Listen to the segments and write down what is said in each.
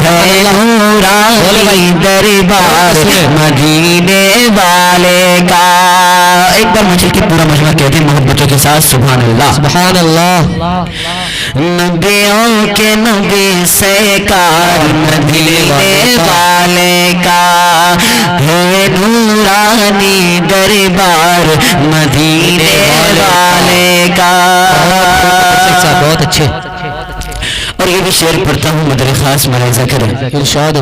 ہے نورانی دربار مدینے والے کا. ایک بار مجھے کہ پورا مجمع کہتے ہیں محبتوں کے ساتھ سبحان اللہ سبحان اللہ. نبیوں کے نبی سرکار مدینے والے کا ہے نورانی دربار مدینے والے کا. بہت اچھے. اور یہ بھی شعر پڑھتا ہوں مدر خاص ملاحظہ کریں. ارشاد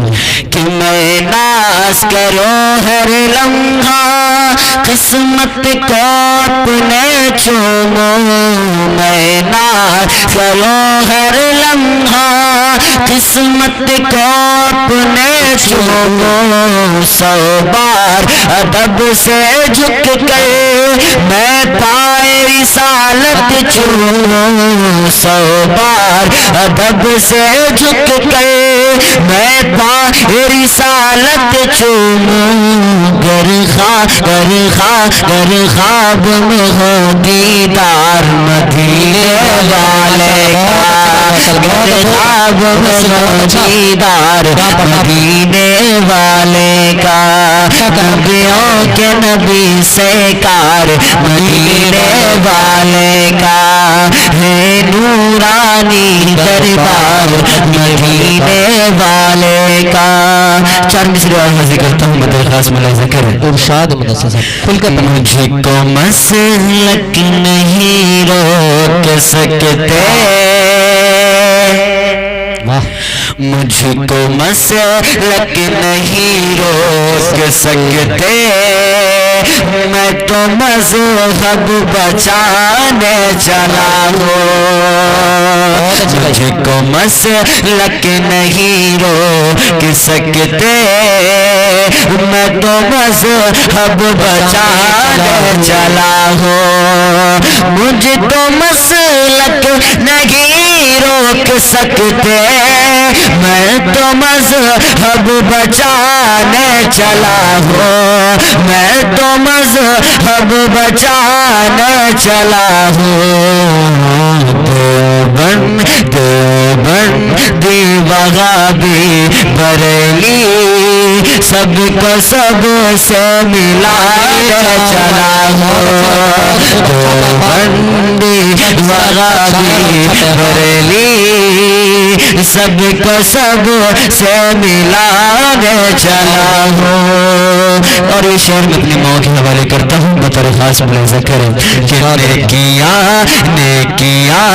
کہ میں ناز کروں ہر لمحہ قسمت کو اپنے چوموں. میں ناز کروں ہر لمحہ قسمت کو اپنے چوموں. 100 بار ادب سے جھک کر میں پائے رسالت چوموں. 100 بار ادب سے جھک کر میں پائے رسالت چوموں. گر خواب میں ہو دیدار مدینے والے کا. گر خواب میں ہو دیدار مدینے والے کا. نبیوں کے نبی سرکار مدینے والے کا ہے نورانی دربار مدینے والے کا. 4 مصرے اور حاضر کرتا ہوں مدر خاص ملاحظہ کریں. ارشاد مدرسہ صاحب کھل کر. مجھ کو مسلک نہیں روک سکتے. مجھ کو مسلک نہیں روک سکتے. میں تو مذہب بچانے چلا ہوں. مجھ کو مسلک نہیں روک سکتے. میں تو مذہب بچانے چلا ہوں. مجھ تو مسلک نہیں روک سکتے. میں تو مذہب بچانے چلا ہوں. میں تو مذہب بچانے چلا ہوں. دیوبند وہابی بریلی سب کو سب سے ملانے چلا ہوں. دیوبندی وہابی بریلی سب کو سب سے ملانے چلا ہوں. اور یہ شعر میں اپنی ماں کے حوالے کرتا ہوں بطور خاص ملاحظہ کریں کہ نیکیاں نیکیاں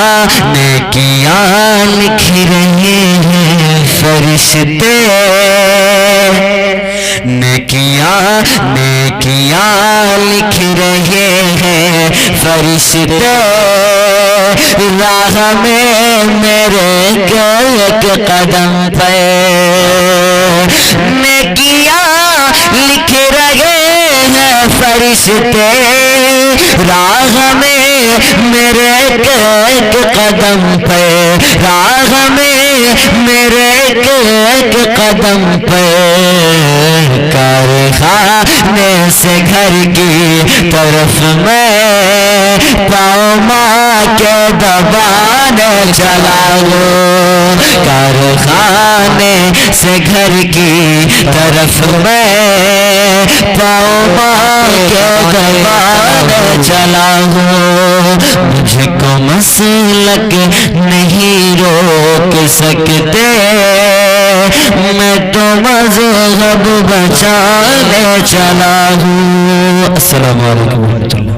نیکیاں لکھ رہے ہیں فرشتے. نیکیاں نیکیاں لکھ رہے ہیں فرشتے. راہ میں میرے ایک قدم پہ نیکیاں لکھ رہے ہیں فرشتے. راہ میں میرے ایک قدم پہ. راہ میں میرے ایک قدم پہ. کارخانے سے گھر کی طرف میں پاؤں ماں کے دبانے چلا ہوں. کارخانے سے گھر کی طرف میں پاؤں ماں کے دبانے چلا ہوں. مجھ کو مسلک نہیں روک سکتے. میں تو مذہب بچانے چلا ہوں. السلام علیکم ورحمۃ اللہ.